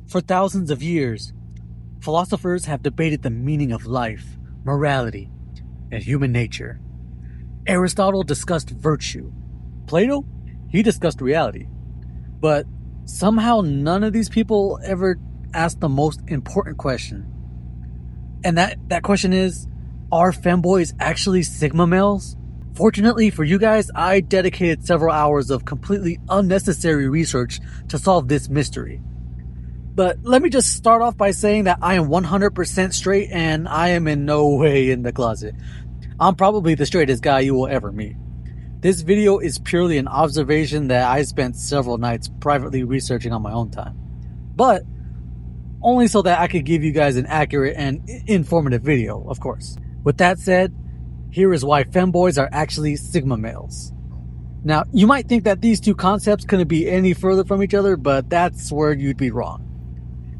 For thousands of years, philosophers have debated the meaning of life, morality, and human nature. Aristotle discussed virtue. Plato, he discussed reality. But somehow none of these people ever asked the most important question. And that question is, are femboys actually Sigma males? Fortunately for you guys, I dedicated several hours of completely unnecessary research to solve this mystery. But let me just start off by saying that I am 100% straight and I am in no way in the closet. I'm probably the straightest guy you will ever meet. This video is purely an observation that I spent several nights privately researching on my own time. But only so that I could give you guys an accurate and informative video, of course. With that said, here is why femboys are actually Sigma males. Now, you might think that these two concepts couldn't be any further from each other, but that's where you'd be wrong.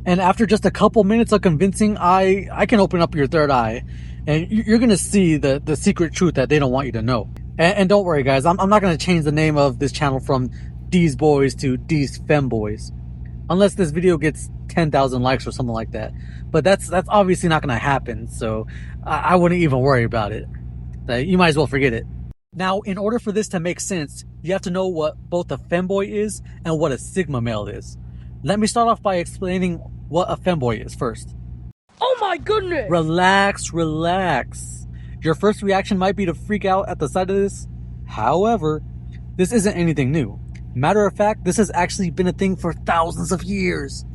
And after just a couple minutes of convincing, I can open up your third eye, and you're going to see the secret truth that they don't want you to know. And don't worry, guys, I'm not going to change the name of this channel from These Boys to These Femboys. Unless this video gets 10,000 likes or something like that. But that's obviously not going to happen, so I wouldn't even worry about it. You might as well forget it. Now, in order for this to make sense, you have to know what both a femboy is and what a Sigma male is. Let me start off by explaining what a femboy is first. Oh my goodness! Relax. Your first reaction might be to freak out at the sight of this. However, this isn't anything new. Matter of fact, this has actually been a thing for thousands of years.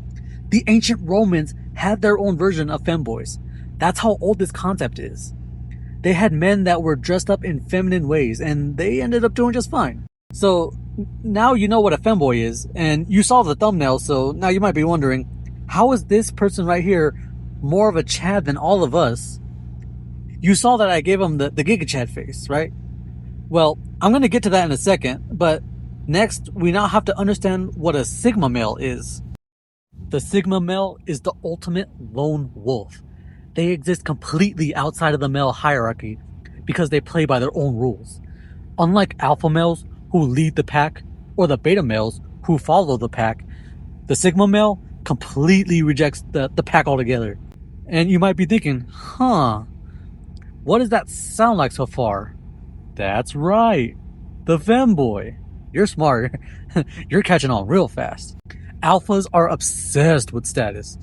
The ancient Romans had their own version of femboys. That's how old this concept is. They had men that were dressed up in feminine ways, and they ended up doing just fine. So, now you know what a femboy is, and you saw the thumbnail, so now you might be wondering, how is this person right here more of a Chad than all of us? You saw that I gave him the Giga Chad face, right? Well, I'm going to get to that in a second, but next, we now have to understand what a Sigma male is. The Sigma male is the ultimate lone wolf. They exist completely outside of the male hierarchy because they play by their own rules. Unlike alpha males who lead the pack or the beta males who follow the pack, the Sigma male completely rejects the pack altogether. And you might be thinking, what does that sound like so far? That's right, the femboy. You're smart. You're catching on real fast. Alphas are obsessed with status.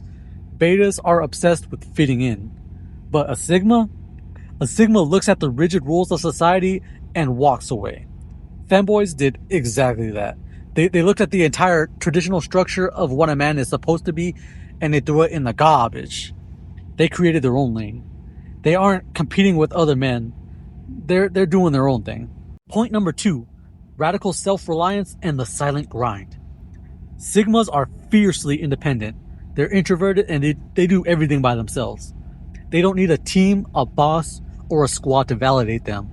Betas are obsessed with fitting in. But a Sigma looks at the rigid rules of society and walks away. Femboys did exactly that. They looked at the entire traditional structure of what a man is supposed to be and they threw it in the garbage. They created their own lane. They aren't competing with other men. They're doing their own thing. Point number 2, radical self-reliance and the silent grind. Sigmas are fiercely independent. They're introverted and they do everything by themselves. They don't need a team, a boss, or a squad to validate them.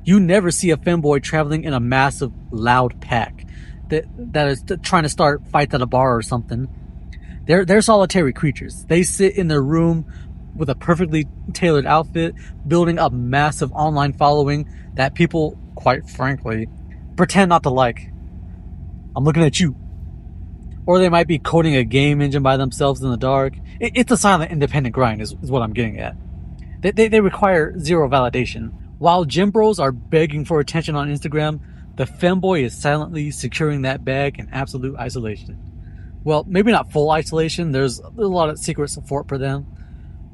You never see a femboy traveling in a massive, loud pack that is trying to start fights at a bar or something. They're solitary creatures. They sit in their room with a perfectly tailored outfit, building a massive online following that people, quite frankly, pretend not to like. I'm looking at you. Or they might be coding a game engine by themselves in the dark. It's a silent, independent grind is what I'm getting at. They require zero validation. While gym bros are begging for attention on Instagram, the femboy is silently securing that bag in absolute isolation. Well, maybe not full isolation. There's a lot of secret support for them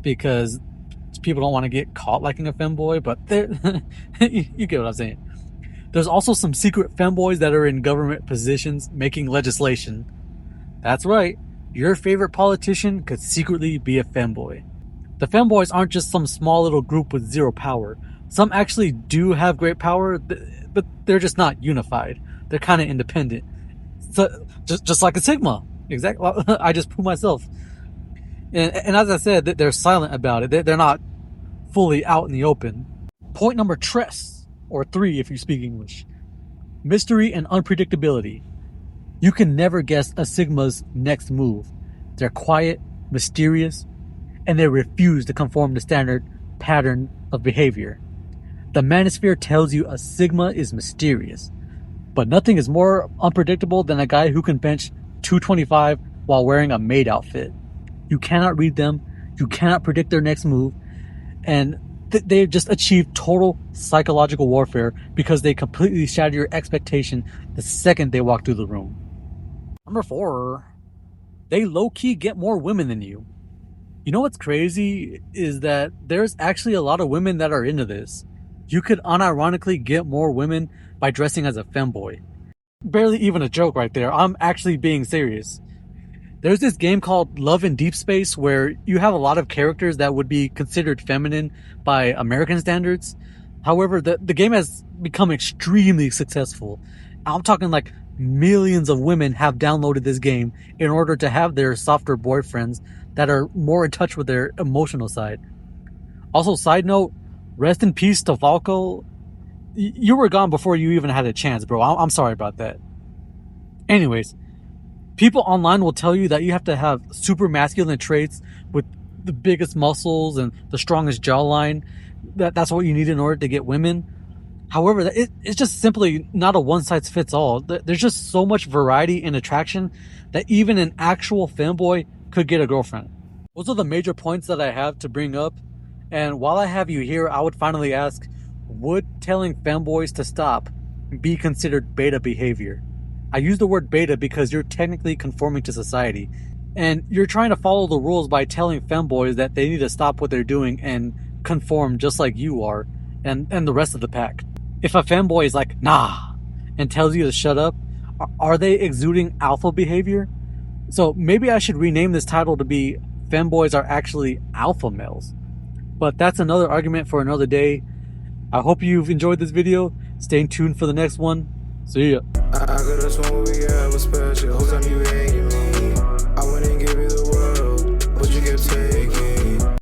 because people don't want to get caught liking a femboy, but you get what I'm saying. There's also some secret femboys that are in government positions making legislation. That's right, your favorite politician could secretly be a femboy. The femboys aren't just some small little group with zero power. Some actually do have great power, but they're just not unified. They're kind of independent. So, just like a Sigma. Exactly. I just proved myself. And as I said, they're silent about it. They're not fully out in the open. Point number 3, or 3 if you speak English. Mystery and unpredictability. You can never guess a Sigma's next move. They're quiet, mysterious, and they refuse to conform to standard pattern of behavior. The manosphere tells you a Sigma is mysterious, but nothing is more unpredictable than a guy who can bench 225 while wearing a maid outfit. You cannot read them, you cannot predict their next move, and they just achieve total psychological warfare because they completely shatter your expectation the second they walk through the room. Number 4, they low-key get more women than you. You know what's crazy is that there's actually a lot of women that are into this. You could unironically get more women by dressing as a femboy. Barely even a joke right there. I'm actually being serious. There's this game called Love in Deep Space where you have a lot of characters that would be considered feminine by American standards. However, the game has become extremely successful. I'm talking like millions of women have downloaded this game in order to have their softer boyfriends that are more in touch with their emotional side. Also, side note, rest in peace to Falco. You were gone before you even had a chance, bro. I'm sorry about that. Anyways, people online will tell you that you have to have super masculine traits with the biggest muscles and the strongest jawline. That's what you need in order to get women. However, it's just simply not a one-size-fits-all. There's just so much variety in attraction that even an actual femboy could get a girlfriend. Those are the major points that I have to bring up. And while I have you here, I would finally ask, would telling femboys to stop be considered beta behavior? I use the word beta because you're technically conforming to society, and you're trying to follow the rules by telling femboys that they need to stop what they're doing and conform just like you are, and the rest of the pack. If a femboy is like, nah, and tells you to shut up, are they exuding alpha behavior? So maybe I should rename this title to be Femboys Are Actually Alpha Males. But that's another argument for another day. I hope you've enjoyed this video. Stay tuned for the next one. See ya. I could have sworn we had was special. Whole time you ain't